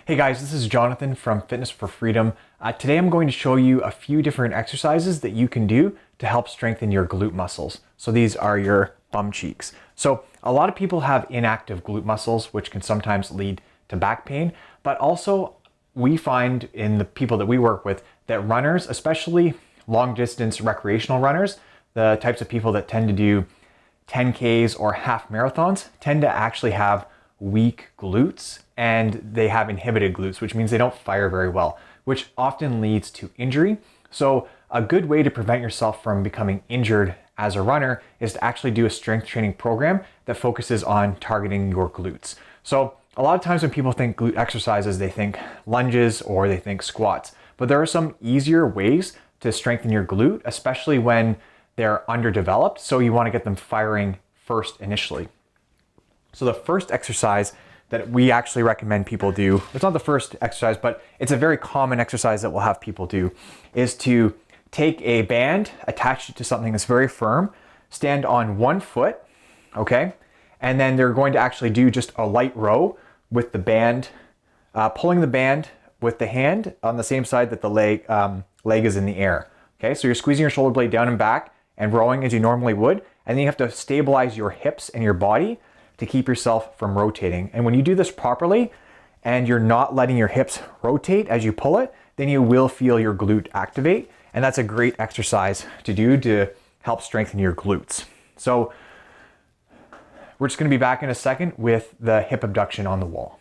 Hey guys, this is Jonathan from Fitness for Freedom. Today I'm going to show you a few different exercises that you can do to help strengthen your glute muscles. So these are your bum cheeks. So a lot of people have inactive glute muscles, which can sometimes lead to back pain, but also we find in the people that we work with that runners, especially long distance recreational runners, the types of people that tend to do 10Ks or half marathons, tend to actually have weak glutes and they have inhibited glutes, which means they don't fire very well, which often leads to injury. So a good way to prevent yourself from becoming injured as a runner is to actually do a strength training program that focuses on targeting your glutes. So a lot of times when people think glute exercises, they think lunges or they think squats, but there are some easier ways to strengthen your glute, especially when they're underdeveloped. So you want to get them firing first initially. So the first exercise that we actually recommend people do, it's not the first exercise, but it's a very common exercise that we'll have people do, is to take a band, attach it to something that's very firm, stand on one foot, okay? And then they're going to actually do just a light row with the band, pulling the band with the hand on the same side that the leg is in the air, okay? So you're squeezing your shoulder blade down and back and rowing as you normally would, and then you have to stabilize your hips and your body to keep yourself from rotating. And when you do this properly and you're not letting your hips rotate as you pull it, then you will feel your glute activate. And that's a great exercise to do to help strengthen your glutes. So we're just gonna be back in a second with the hip abduction on the wall.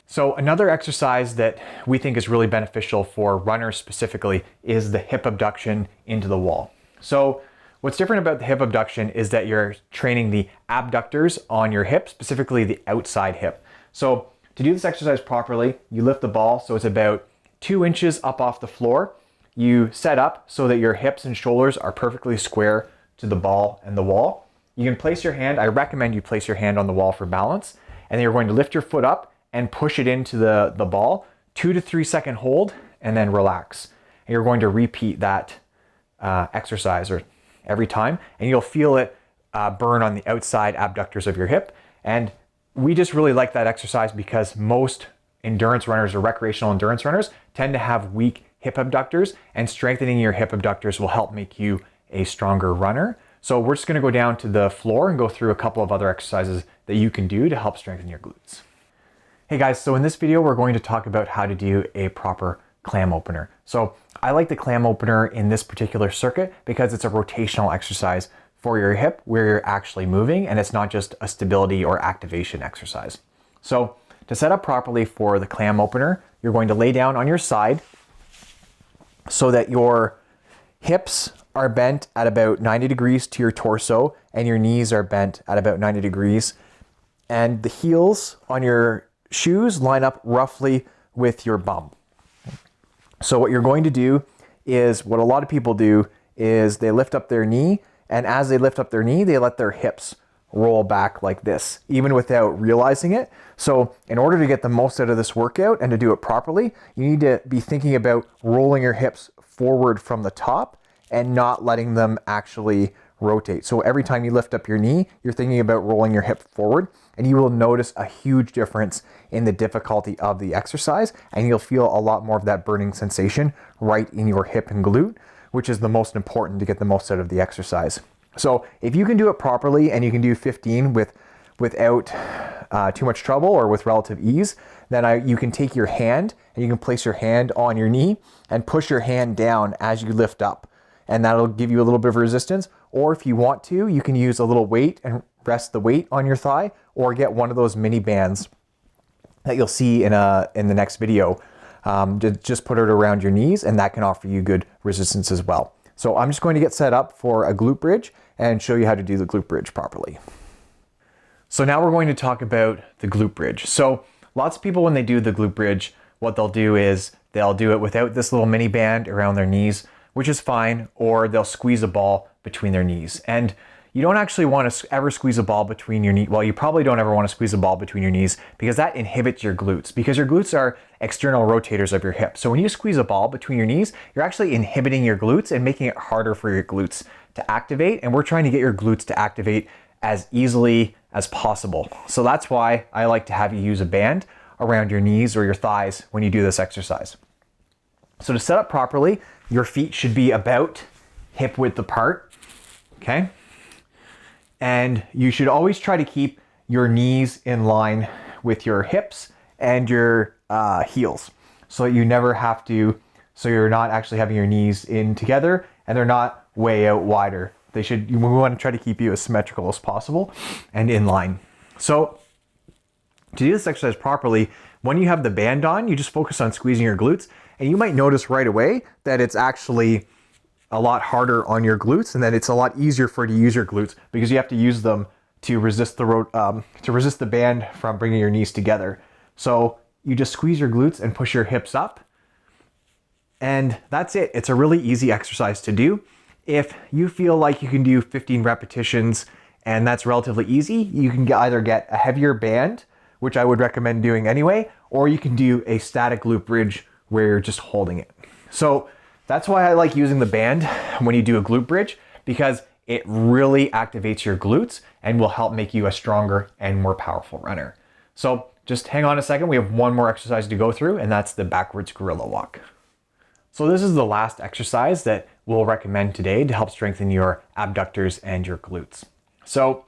So another exercise that we think is really beneficial for runners specifically is the hip abduction into the wall. So what's different about the hip abduction is that you're training the abductors on your hip, specifically the outside hip. So to do this exercise properly, you lift the ball so it's about 2 inches up off the floor. You set up so that your hips and shoulders are perfectly square to the ball and the wall. You can place your hand, I recommend you place your hand on the wall for balance, and then you're going to lift your foot up and push it into the ball, 2 to 3 second hold, and then relax. And you're going to repeat that exercise every time, and you'll feel it burn on the outside abductors of your hip. And we just really like that exercise because most endurance runners or recreational endurance runners tend to have weak hip abductors, and strengthening your hip abductors will help make you a stronger runner. So we're just going to go down to the floor and go through a couple of other exercises that you can do to help strengthen your glutes. Hey guys, so in this video we're going to talk about how to do a proper clam opener. So I like the clam opener in this particular circuit because it's a rotational exercise for your hip where you're actually moving, and it's not just a stability or activation exercise. So to set up properly for the clam opener, you're going to lay down on your side so that your hips are bent at about 90 degrees to your torso and your knees are bent at about 90 degrees. And the heels on your shoes line up roughly with your bum. So what you're going to do is what a lot of people do is they lift up their knee, and as they lift up their knee, they let their hips roll back like this, even without realizing it. So in order to get the most out of this workout and to do it properly, you need to be thinking about rolling your hips forward from the top and not letting them actually rotate. So every time you lift up your knee, you're thinking about rolling your hip forward, and you will notice a huge difference in the difficulty of the exercise, and you'll feel a lot more of that burning sensation right in your hip and glute, which is the most important to get the most out of the exercise. So if you can do it properly and you can do 15 without too much trouble or with relative ease, then you can take your hand and you can place your hand on your knee and push your hand down as you lift up. And that'll give you a little bit of resistance. Or if you want to, you can use a little weight and rest the weight on your thigh, or get one of those mini bands that you'll see in the next video. Just put it around your knees, and that can offer you good resistance as well. So I'm just going to get set up for a glute bridge and show you how to do the glute bridge properly. So now we're going to talk about the glute bridge. So lots of people, when they do the glute bridge, what they'll do is they'll do it without this little mini band around their knees, which is fine, or they'll squeeze a ball between their knees. And you don't actually want to ever squeeze a ball between your knees. Well, you probably don't ever want to squeeze a ball between your knees because that inhibits your glutes, because your glutes are external rotators of your hip. So when you squeeze a ball between your knees, you're actually inhibiting your glutes and making it harder for your glutes to activate. And we're trying to get your glutes to activate as easily as possible. So that's why I like to have you use a band around your knees or your thighs when you do this exercise. So to set up properly, your feet should be about hip width apart, okay? And you should always try to keep your knees in line with your hips and your heels, so you never have to, so you're not actually having your knees in together and they're not way out wider. We want to try to keep you as symmetrical as possible and in line. So to do this exercise properly, when you have the band on, you just focus on squeezing your glutes, and you might notice right away that it's actually a lot harder on your glutes and that it's a lot easier for you to use your glutes because you have to use them to resist the band from bringing your knees together. So you just squeeze your glutes and push your hips up, and that's it. It's a really easy exercise to do. If you feel like you can do 15 repetitions and that's relatively easy, you can either get a heavier band, which I would recommend doing anyway, or you can do a static glute bridge where you're just holding it. So that's why I like using the band when you do a glute bridge, because it really activates your glutes and will help make you a stronger and more powerful runner. So just hang on a second. We have one more exercise to go through, and that's the backwards gorilla walk. So this is the last exercise that we'll recommend today to help strengthen your abductors and your glutes. So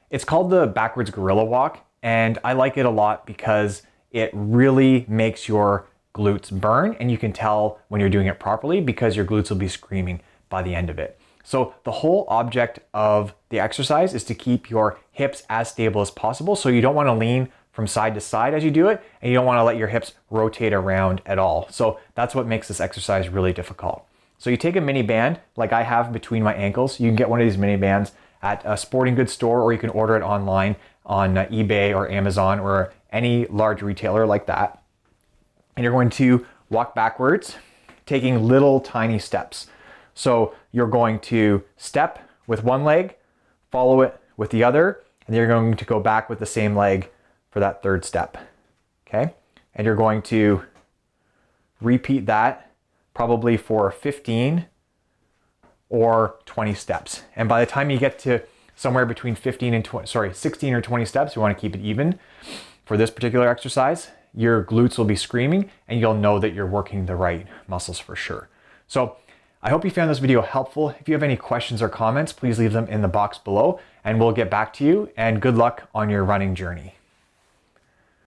it's called the backwards gorilla walk, and I like it a lot because it really makes your glutes burn, and you can tell when you're doing it properly because your glutes will be screaming by the end of it. So the whole object of the exercise is to keep your hips as stable as possible. So you don't want to lean from side to side as you do it, and you don't want to let your hips rotate around at all. So that's what makes this exercise really difficult. So you take a mini band like I have between my ankles. You can get one of these mini bands at a sporting goods store, or you can order it online on eBay or Amazon or any large retailer like that. And you're going to walk backwards, taking little tiny steps. So you're going to step with one leg, follow it with the other, and you're going to go back with the same leg for that third step, okay? And you're going to repeat that probably for 15 or 20 steps. And by the time you get to somewhere between 16 or 20 steps, you want to keep it even. For this particular exercise, your glutes will be screaming and you'll know that you're working the right muscles for sure. So I hope you found this video helpful. If you have any questions or comments, please leave them in the box below and we'll get back to you, and good luck on your running journey.